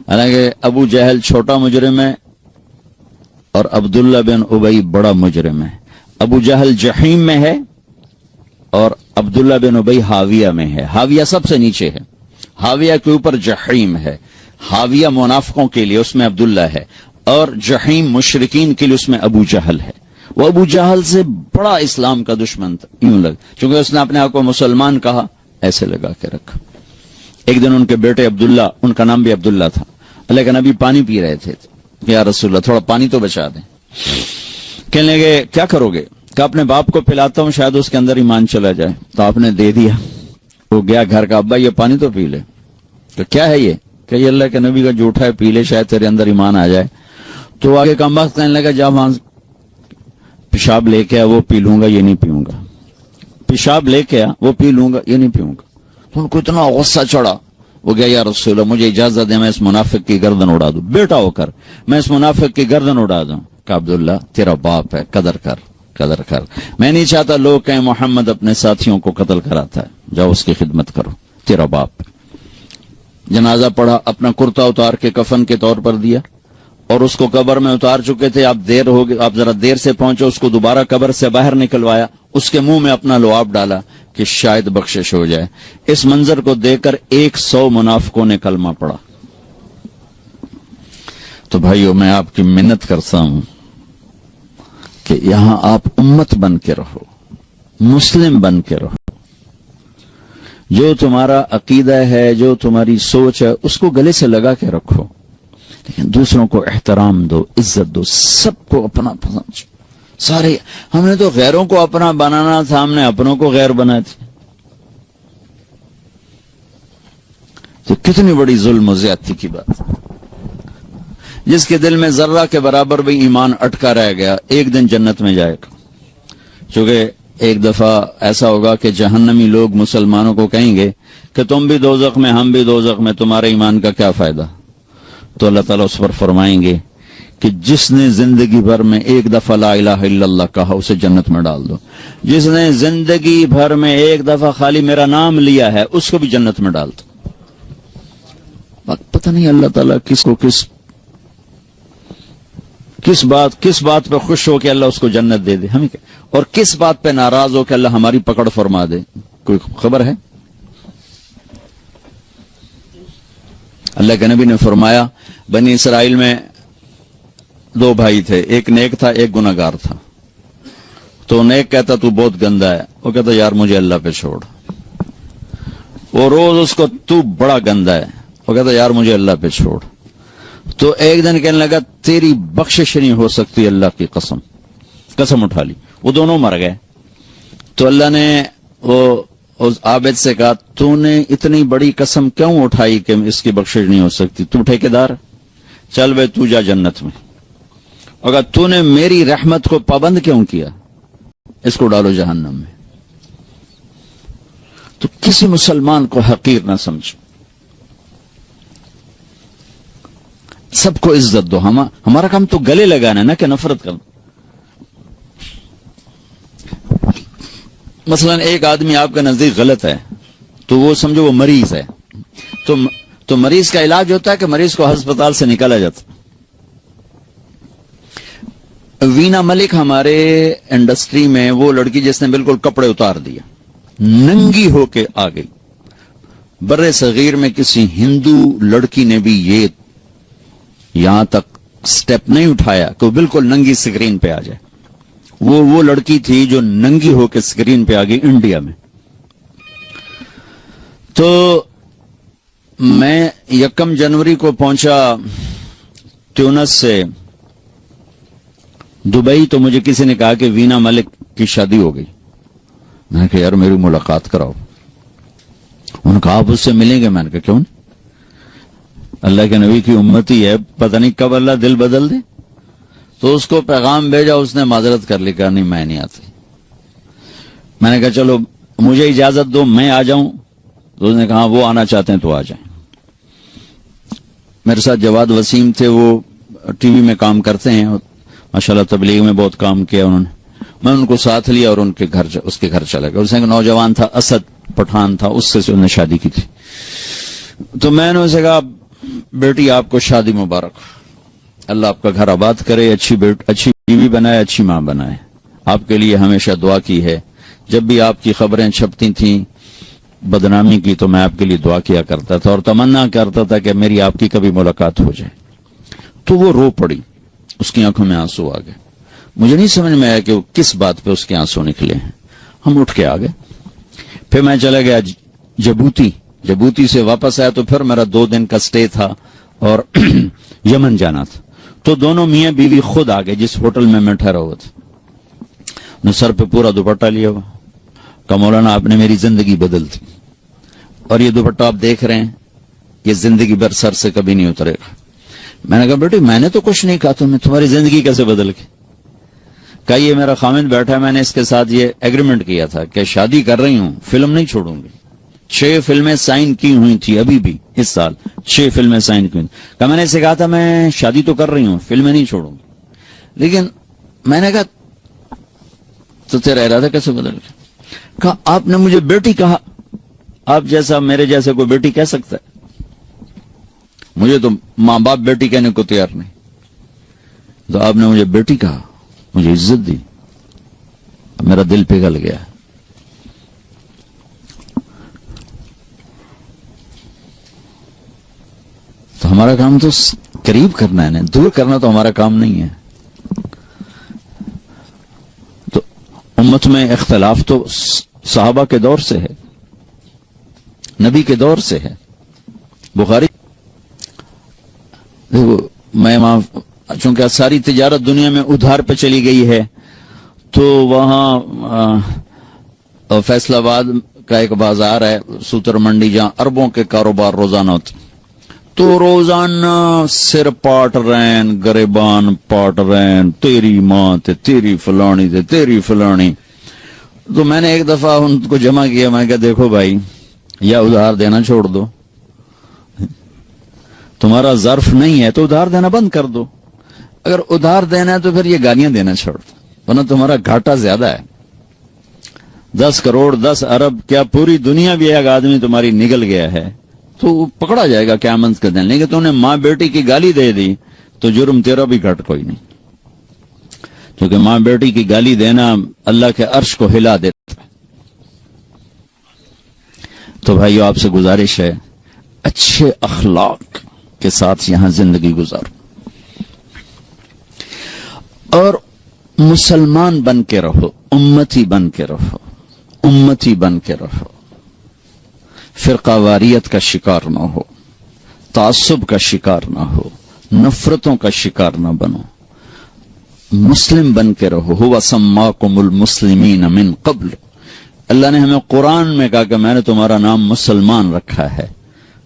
حالانکہ ابو جہل چھوٹا مجرم ہے اور عبداللہ بن ابی بڑا مجرم ہے. ابو جہل جحیم میں ہے اور عبداللہ بن ابی حاویہ میں ہے. حاویہ سب سے نیچے ہے, حاویہ کے اوپر جحیم ہے. حاویہ منافقوں کے لیے اس میں عبداللہ ہے, اور جحیم مشرکین کے لیے اس میں ابو جہل ہے. وہ ابو جہل سے بڑا اسلام کا دشمن تھا, یوں لگ, چونکہ اس نے اپنے آپ کو مسلمان کہا, ایسے لگا کے رکھا. ایک دن ان کے بیٹے عبداللہ, ان کا نام بھی عبداللہ تھا, اللہ کے نبی پانی پی رہے تھے, یا رسول اللہ تھوڑا پانی تو بچا دیں. کہنے لگے کیا کرو گے؟ کہ اپنے باپ کو پلاتا ہوں, شاید اس کے اندر ایمان چلا جائے. تو آپ نے دے دیا. وہ گیا گھر کا, ابا یہ پانی تو پی لے. تو کیا ہے یہ؟ کہ یہ اللہ کے نبی کا جھوٹا ہے, پی لے شاید تیرے اندر ایمان آ جائے. تو آگے کم وقت کہنے لگا جا وہاں پیشاب لے کے آ, وہ پی لوں گا, یہ نہیں پیوں گا. پیشاب لے کے آ, وہ پی لوں گا, یہ نہیں پیوں گا. تو ان کو اتنا غصہ چڑھا, وہ گیا یا رسول اللہ مجھے اجازت دے میں اس منافق کی گردن اڑا دوں, بیٹا ہو کر میں اس منافق کی گردن اڑا دوں. کہ عبداللہ تیرا باپ ہے, قدر کر. میں نہیں چاہتا لوگ کہیں محمد اپنے ساتھیوں کو قتل کراتا ہے, جاؤ اس کی خدمت کرو, تیرا باپ. جنازہ پڑھا, اپنا کرتا اتار کے کفن کے طور پر دیا, اور اس کو قبر میں اتار چکے تھے. آپ ذرا دیر سے پہنچے, اس کو دوبارہ قبر سے باہر نکلوایا, اس کے منہ میں اپنا لعاب ڈالا کہ شاید بخشش ہو جائے. اس منظر کو دیکھ کر 100 منافقوں نے کلمہ پڑھا. تو بھائیو میں آپ کی منت کرتا ہوں کہ یہاں آپ امت بن کے رہو, مسلم بن کے رہو. جو تمہارا عقیدہ ہے, جو تمہاری سوچ ہے, اس کو گلے سے لگا کے رکھو, لیکن دوسروں کو احترام دو, عزت دو, سب کو اپنا پسند. سارے ہم نے تو غیروں کو اپنا بنانا تھا, ہم نے اپنوں کو غیر بنائے تھے. تو کتنی بڑی ظلم و زیادتی کی بات. جس کے دل میں ذرہ کے برابر بھی ایمان اٹکا رہ گیا, ایک دن جنت میں جائے گا. چونکہ ایک دفعہ ایسا ہوگا کہ جہنمی لوگ مسلمانوں کو کہیں گے کہ تم بھی دوزخ میں, ہم بھی دوزخ میں, تمہارے ایمان کا کیا فائدہ؟ تو اللہ تعالیٰ اس پر فرمائیں گے کہ جس نے زندگی بھر میں ایک دفعہ لا الہ الا اللہ کہا اسے جنت میں ڈال دو. جس نے زندگی بھر میں ایک دفعہ خالی میرا نام لیا ہے اس کو بھی جنت میں ڈال دو. پتہ نہیں اللہ تعالیٰ کس کو کس بات پہ خوش ہو کہ اللہ اس کو جنت دے دے, ہمیں اور کس بات پہ ناراض ہو کہ اللہ ہماری پکڑ فرما دے. کوئی خبر ہے؟ اللہ کے نبی نے فرمایا بنی اسرائیل میں 2 بھائی تھے, ایک نیک تھا ایک گناہگار تھا. تو نیک کہتا تو بہت گندا ہے, وہ کہتا یار مجھے اللہ پہ چھوڑ. وہ روز اس کو تو بڑا گندا ہے, وہ کہتا یار مجھے اللہ پہ چھوڑ. تو ایک دن کہنے لگا تیری بخشش نہیں ہو سکتی, اللہ کی قسم اٹھا لی. وہ دونوں مر گئے. تو اللہ نے وہ اس عابد سے کہا تو نے اتنی بڑی قسم کیوں اٹھائی کہ اس کی بخشش نہیں ہو سکتی؟ تو ٹھیکیدار, چل بے تو جا جنت میں. اگر تو نے میری رحمت کو پابند کیوں کیا, اس کو ڈالو جہنم میں. تو کسی مسلمان کو حقیر نہ سمجھو, سب کو عزت دو. ہمارا کام تو گلے لگانا ہے نا کہ نفرت کرنا. مثلا ایک آدمی آپ کے نزدیک غلط ہے تو وہ سمجھو وہ مریض ہے, تو مریض کا علاج ہوتا ہے کہ مریض کو ہسپتال سے نکالا جاتا. وینا ملک ہمارے انڈسٹری میں وہ لڑکی جس نے بالکل کپڑے اتار دیا, ننگی ہو کے آ گئی. بر صغیر میں کسی ہندو لڑکی نے بھی یہ یہاں تک سٹیپ نہیں اٹھایا کہ وہ بالکل ننگی سکرین پہ آ جائے. وہ لڑکی تھی جو ننگی ہو کے سکرین پہ آ گئی انڈیا میں. تو میں 1 جنوری کو پہنچا ٹیونس سے دبئی, تو مجھے کسی نے کہا کہ وینا ملک کی شادی ہو گئی. میں نے کہا یار میری ملاقات کراؤ. انہوں نے کہا آپ اس سے ملیں گے. میں نے کہا کیوں نہیں, اللہ کے نبی کی امتی ہے, پتہ نہیں کب اللہ دل بدل دے. تو اس کو پیغام بھیجا, اس نے معذرت کر لی, کہا نہیں میں نہیں آتی. میں نے کہا چلو مجھے اجازت دو میں آ جاؤں. تو اس نے کہا وہ آنا چاہتے ہیں تو آ جائیں. میرے ساتھ جواد وسیم تھے, وہ ٹی وی میں کام کرتے ہیں, ماشاءاللہ تبلیغ میں بہت کام کیا انہوں نے. میں ان کو ساتھ لیا اور اس کے گھر چلا گیا. اس نے ایک نوجوان تھا, اسد پٹھان تھا, اس سے انہوں نے شادی کی تھی. تو میں نے اسے کہا بیٹی آپ کو شادی مبارک، اللہ آپ کا گھر آباد کرے، اچھی بیوی بنائے، اچھی ماں بنائے. آپ کے لیے ہمیشہ دعا کی ہے. جب بھی آپ کی خبریں چھپتی تھیں بدنامی کی تو میں آپ کے لیے دعا کیا کرتا تھا اور تمنا کرتا تھا کہ میری آپ کی کبھی ملاقات ہو جائے. تو وہ رو پڑی، اس کی آنکھوں میں آنسو آ گئے. مجھے نہیں سمجھ میں آیا کہ وہ کس بات پہ اس کے آنسو نکلے ہیں. ہم اٹھ کے آ گئے. پھر میں چلا گیا جبوتی سے واپس آیا تو پھر میرا 2 دن کا سٹے تھا اور یمن جانا تھا. تو دونوں میاں بیوی خود آ گئے جس ہوٹل میں میں ٹھہرا ہوا تھا. نے سر پہ پورا دوپٹہ لیا ہوا، کہا مولانا آپ نے میری زندگی بدل دی، اور یہ دوپٹہ آپ دیکھ رہے ہیں یہ زندگی بھر سر سے کبھی نہیں اترے گا. میں نے کہا بیٹی میں نے تو کچھ نہیں کہا، تمہاری زندگی کیسے بدل گئی؟ کہا یہ میرا خامند بیٹھا ہے، میں نے اس کے ساتھ یہ ایگریمنٹ کیا تھا کہ شادی کر رہی ہوں فلم نہیں چھوڑوں گی. 6 فلمیں سائن کی ہوئی تھی ابھی بھی اس سال 6 فلمیں سائن کی ہوئی. کہا میں نے اسے کہا تھا میں شادی تو کر رہی ہوں فلمیں نہیں چھوڑوں گی. لیکن میں نے کہا تو تیرا ارادہ کیسے بدل گیا؟ کہا آپ نے مجھے بیٹی کہا، آپ جیسا میرے جیسے کوئی بیٹی کہہ سکتا ہے؟ مجھے تو ماں باپ بیٹی کہنے کو تیار نہیں، تو آپ نے مجھے بیٹی کہا، مجھے عزت دی، میرا دل پگھل گیا. تو ہمارا کام تو قریب کرنا ہے نا، دور کرنا تو ہمارا کام نہیں ہے. تو امت میں اختلاف تو صحابہ کے دور سے ہے، نبی کے دور سے ہے. بخاری دیکھو میں وہاں چونکہ ساری تجارت دنیا میں ادھار پہ چلی گئی ہے تو وہاں فیصل آباد کا ایک بازار ہے سوتر منڈی جہاں اربوں کے کاروبار روزانہ ہوتے، تو روزانہ سر پاٹ رین گریبان پاٹ رین تیری ماں تے تیری فلانی تے تیری فلانی. تو میں نے ایک دفعہ ان کو جمع کیا، میں کہا دیکھو بھائی یا ادھار دینا چھوڑ دو، تمہارا ظرف نہیں ہے تو ادھار دینا بند کر دو. اگر ادھار دینا ہے تو پھر یہ گالیاں دینا چھوڑ دو، ورنہ تمہارا گھاٹا زیادہ ہے. 10 کروڑ 10 ارب کیا پوری دنیا بھی ایک آدمی تمہاری نگل گیا ہے تو پکڑا جائے گا قیامت کے دن. لیکن تم نے ماں بیٹی کی گالی دے دی تو جرم تیرا بھی گھٹ کوئی نہیں، کیونکہ ماں بیٹی کی گالی دینا اللہ کے عرش کو ہلا دیتا. تو بھائیو آپ سے گزارش ہے اچھے اخلاق کے ساتھ یہاں زندگی گزارو اور مسلمان بن کے رہو، امتی بن کے رہو، امتی بن کے رہو. فرقہ واریت کا شکار نہ ہو، تعصب کا شکار نہ ہو، نفرتوں کا شکار نہ بنو، مسلم بن کے رہو. ہوا سماکم المسلمین من قبل، اللہ نے ہمیں قرآن میں کہا کہ میں نے تمہارا نام مسلمان رکھا ہے.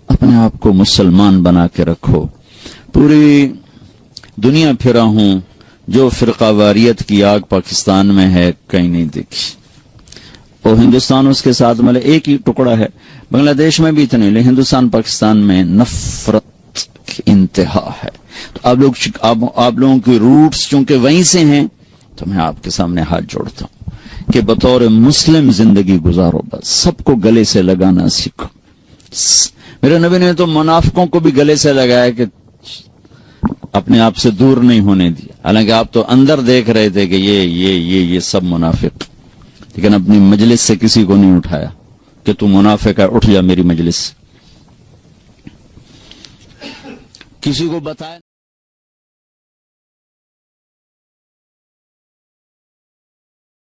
اپنے آپ کو مسلمان بنا کے رکھو. پوری دنیا پھرا ہوں، جو فرقہ واریت کی آگ پاکستان میں ہے کہیں نہیں دیکھی، اور ہندوستان اس کے ساتھ ملے ایک ہی ٹکڑا ہے. بنگلہ دیش میں بھی اتنے، لیکن ہندوستان پاکستان میں نفرت کی انتہا ہے. تو آپ لوگوں کی روٹس چونکہ وہیں سے ہیں تو میں آپ کے سامنے ہاتھ جوڑتا ہوں کہ بطور مسلم زندگی گزارو. بس سب کو گلے سے لگانا سیکھو. میرے نبی نے تو منافقوں کو بھی گلے سے لگایا کہ اپنے آپ سے دور نہیں ہونے دیا، حالانکہ آپ تو اندر دیکھ رہے تھے کہ یہ سب منافق، لیکن اپنی مجلس سے کسی کو نہیں اٹھایا کہ تو منافق ہے اٹھ جا میری مجلس سے. کسی کو بتایا